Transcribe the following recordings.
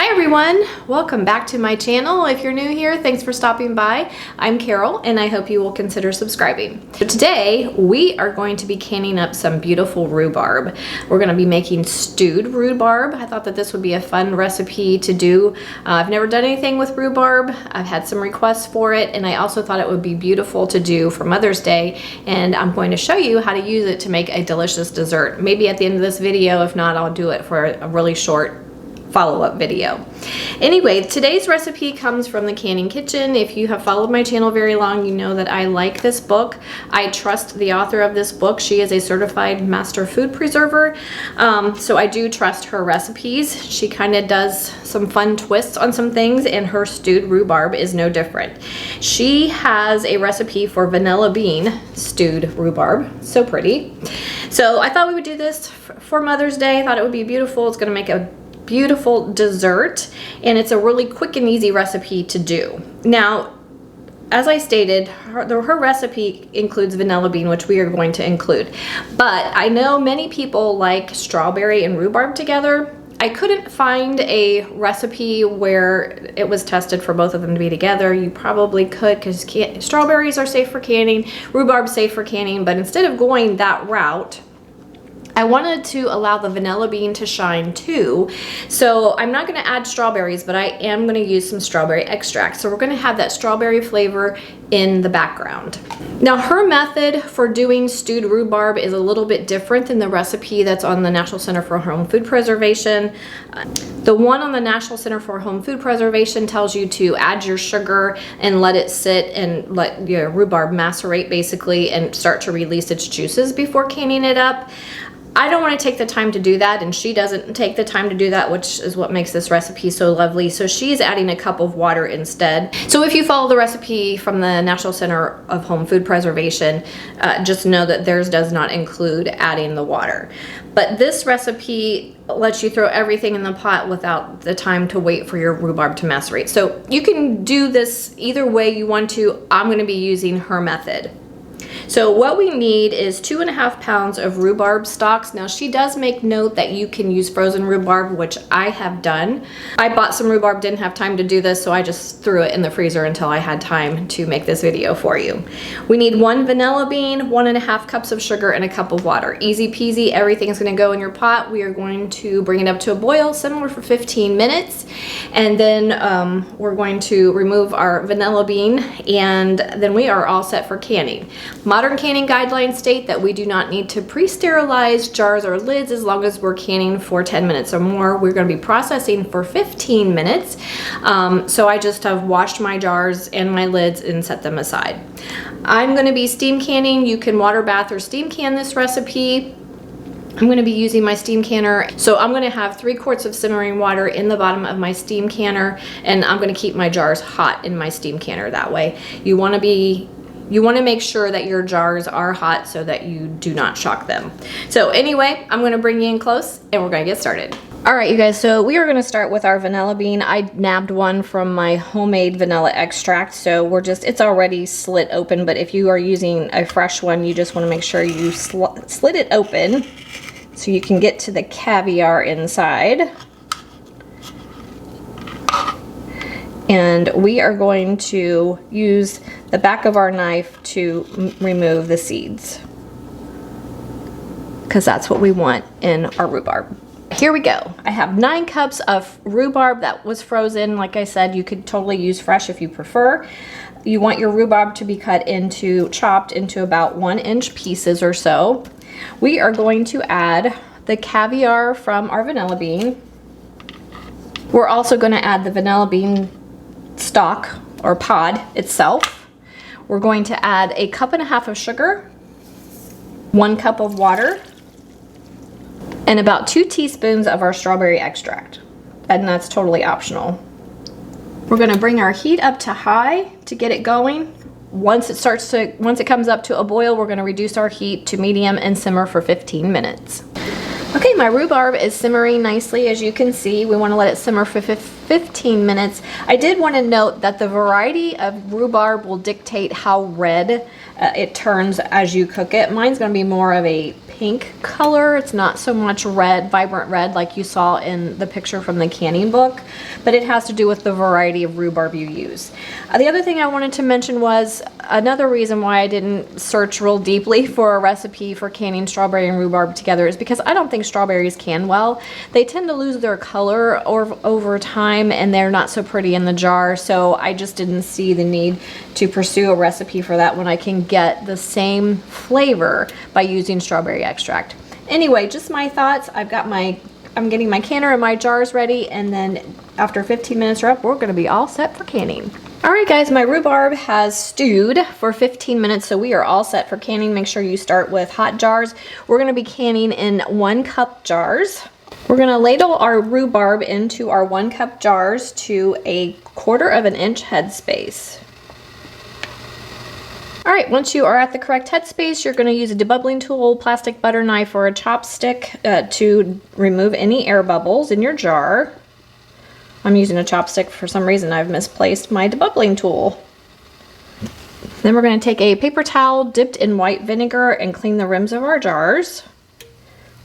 Hi everyone, welcome back to my channel. If you're new here, thanks for stopping by. I'm Carol and I hope you will consider subscribing. So today we are going to be canning up some beautiful rhubarb. We're going to be making stewed rhubarb. I thought that this would be a fun recipe to do. I've never done anything with rhubarb. I've had some requests for it and I also thought it would be beautiful to do for Mother's Day, and I'm going to show you how to use it to make a delicious dessert. Maybe at the end of this video, if not, I'll do it for a really short follow-up video. Anyway, today's recipe comes from the Canning Kitchen. If you have followed my channel very long, you know that I like this book. I trust the author of this book. She is a certified master food preserver, so I do trust her recipes. She kind of does some fun twists on some things, and her stewed rhubarb is no different. She has a recipe for vanilla bean stewed rhubarb. So pretty. So I thought we would do this for Mother's Day. I thought it would be beautiful. It's going to make a beautiful dessert, and it's a really quick and easy recipe to do. Now, as I stated, her recipe includes vanilla bean, which we are going to include, but I know many people like strawberry and rhubarb together. I couldn't find a recipe where it was tested for both of them to be together. You probably could, because strawberries are safe for canning, rhubarb's safe for canning, but instead of going that route, I wanted to allow the vanilla bean to shine too. So I'm not going to add strawberries, but I am going to use some strawberry extract. So we're going to have that strawberry flavor in the background. Now, her method for doing stewed rhubarb is a little bit different than the recipe that's on the National Center for Home Food Preservation. The one on the National Center for Home Food Preservation tells you to add your sugar and let it sit and let your rhubarb macerate basically and start to release its juices before canning it up. I don't want to take the time to do that, and she doesn't take the time to do that, which is what makes this recipe so lovely. So she's adding a cup of water instead. So if you follow the recipe from the National Center of Home Food Preservation, just know that theirs does not include adding the water. But this recipe lets you throw everything in the pot without the time to wait for your rhubarb to macerate. So you can do this either way you want to. I'm going to be using her method. So what we need is 2.5 pounds of rhubarb stalks. Now, she does make note that you can use frozen rhubarb, which I have done. I bought some rhubarb, didn't have time to do this, so I just threw it in the freezer until I had time to make this video for you. We need 1 vanilla bean, 1.5 cups of sugar, and a cup of water. Easy peasy, everything's gonna go in your pot. We are going to bring it up to a boil, simmer for 15 minutes, and then we're going to remove our vanilla bean, and then we are all set for canning. Modern canning guidelines state that we do not need to pre-sterilize jars or lids as long as we're canning for 10 minutes or more. We're going to be processing for 15 minutes. So I just have washed my jars and my lids and set them aside. I'm going to be steam canning. You can water bath or steam can this recipe. I'm going to be using my steam canner. So I'm going to have 3 quarts of simmering water in the bottom of my steam canner, and I'm going to keep my jars hot in my steam canner that way. You want to make sure that your jars are hot so that you do not shock them. So anyway, I'm gonna bring you in close and we're gonna get started. All right, you guys, so we are gonna start with our vanilla bean. I nabbed one from my homemade vanilla extract, so it's already slit open, but if you are using a fresh one, you just wanna make sure you slit it open so you can get to the caviar inside. And we are going to use the back of our knife to remove the seeds, because that's what we want in our rhubarb. Here we go. I have 9 cups of rhubarb that was frozen. Like I said, you could totally use fresh if you prefer. You want your rhubarb to be chopped into about 1-inch pieces or so. We are going to add the caviar from our vanilla bean. We're also going to add the vanilla bean stalk or pod itself. We're going to add 1.5 cups of sugar, 1 cup of water, and about 2 teaspoons of our strawberry extract, and that's totally optional. We're going to bring our heat up to high to get it going. Once it comes up to a boil, we're going to reduce our heat to medium and simmer for 15 minutes. Okay, my rhubarb is simmering nicely, as you can see. We want to let it simmer for 15 minutes. I did want to note that the variety of rhubarb will dictate how red it turns as you cook it. Mine's going to be more of a pink color. It's not so much red, vibrant red like you saw in the picture from the canning book, but it has to do with the variety of rhubarb you use. The other thing I wanted to mention was another reason why I didn't search real deeply for a recipe for canning strawberry and rhubarb together is because I don't think strawberries can well. They tend to lose their color over time, and they're not so pretty in the jar, so I just didn't see the need to pursue a recipe for that when I can get the same flavor by using strawberry extract. Anyway, just my thoughts. I'm getting my canner and my jars ready, and then after 15 minutes are up, we're gonna be all set for canning. All right guys, my rhubarb has stewed for 15 minutes, so we are all set for canning. Make sure you start with hot jars. We're gonna be canning in 1 cup jars. We're gonna ladle our rhubarb into our 1 cup jars to a 1/4 inch headspace. All right, once you are at the correct headspace, you're gonna use a debubbling tool, plastic butter knife, or a chopstick to remove any air bubbles in your jar. I'm using a chopstick for some reason. I've misplaced my debubbling tool. Then we're gonna take a paper towel dipped in white vinegar and clean the rims of our jars.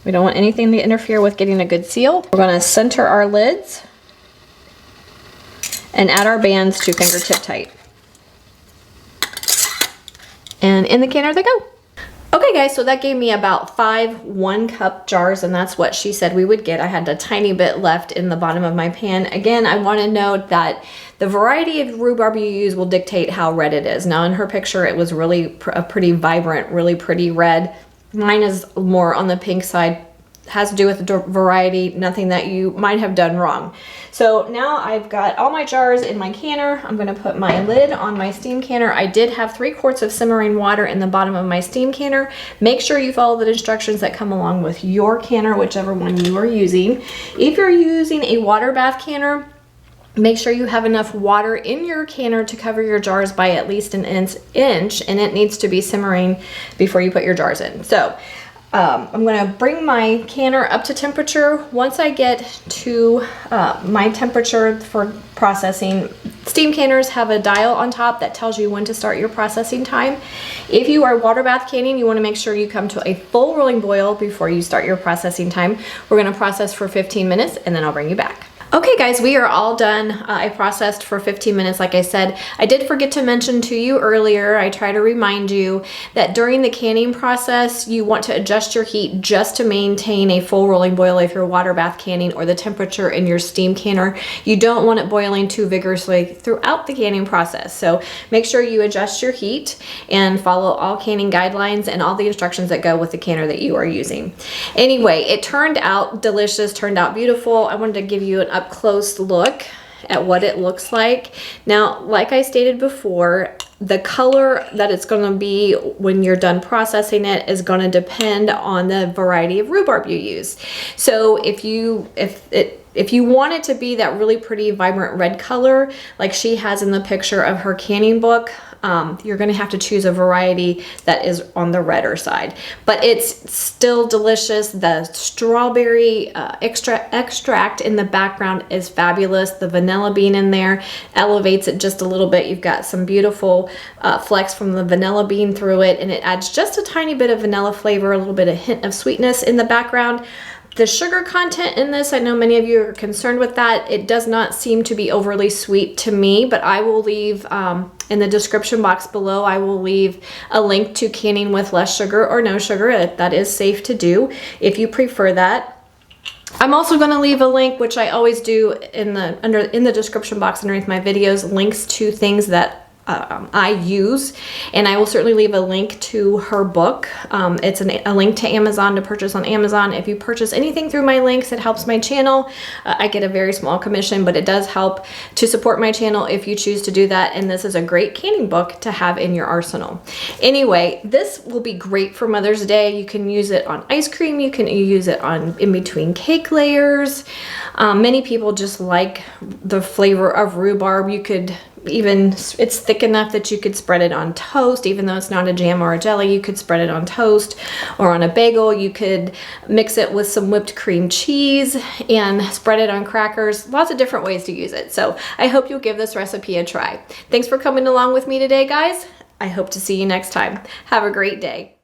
We don't want anything to interfere with getting a good seal. We're gonna center our lids and add our bands to fingertip tight. And in the canner they go. Okay guys, so that gave me about 5 1-cup jars, and that's what she said we would get. I had a tiny bit left in the bottom of my pan. Again, I want to note that the variety of rhubarb you use will dictate how red it is. Now in her picture, it was really a pretty vibrant, really pretty red. Mine is more on the pink side. Has to do with the variety, nothing that you might have done wrong. So now I've got all my jars in my canner. I'm gonna put my lid on my steam canner. I did have 3 quarts of simmering water in the bottom of my steam canner. Make sure you follow the instructions that come along with your canner, whichever one you are using. If you're using a water bath canner, make sure you have enough water in your canner to cover your jars by at least an inch, and it needs to be simmering before you put your jars in. So I'm going to bring my canner up to temperature. Once I get to my temperature for processing, steam canners have a dial on top that tells you when to start your processing time. If you are water bath canning, you want to make sure you come to a full rolling boil before you start your processing time. We're going to process for 15 minutes and then I'll bring you back. Okay guys, we are all done. I processed for 15 minutes, like I said. I did forget to mention to you earlier, I try to remind you that during the canning process, you want to adjust your heat just to maintain a full rolling boil if you're water bath canning, or the temperature in your steam canner. You don't want it boiling too vigorously throughout the canning process. So make sure you adjust your heat and follow all canning guidelines and all the instructions that go with the canner that you are using. Anyway, it turned out delicious, turned out beautiful. I wanted to give you an up close look at what it looks like. Now, like I stated before, the color that it's going to be when you're done processing it is going to depend on the variety of rhubarb you use. So if you want it to be that really pretty vibrant red color like she has in the picture of her canning book, you're going to have to choose a variety that is on the redder side. But it's still delicious. The strawberry extract in the background is fabulous. The vanilla bean in there elevates it just a little bit. You've got some beautiful flecks from the vanilla bean through it, and it adds just a tiny bit of vanilla flavor, a little bit of hint of sweetness in the background. The sugar content in this, I know many of you are concerned with that. It does not seem to be overly sweet to me, but I will leave in the description box below, I will leave a link to canning with less sugar or no sugar. That is safe to do if you prefer that. I'm also going to leave a link, which I always do in the description box underneath my videos, links to things that I use, and I will certainly leave a link to her book. It's a link to Amazon to purchase on Amazon. If you purchase anything through my links, it helps my channel. I get a very small commission, but it does help to support my channel if you choose to do that, and this is a great canning book to have in your arsenal. Anyway, this will be great for Mother's Day. You can use it on ice cream. You can use it on in between cake layers. Many people just like the flavor of rhubarb. You could even, it's thick enough that you could spread it on toast. Even though it's not a jam or a jelly, you could spread it on toast or on a bagel. You could mix it with some whipped cream cheese and spread it on crackers. Lots of different ways to use it. So I hope you'll give this recipe a try. Thanks for coming along with me today, guys. I hope to see you next time. Have a great day.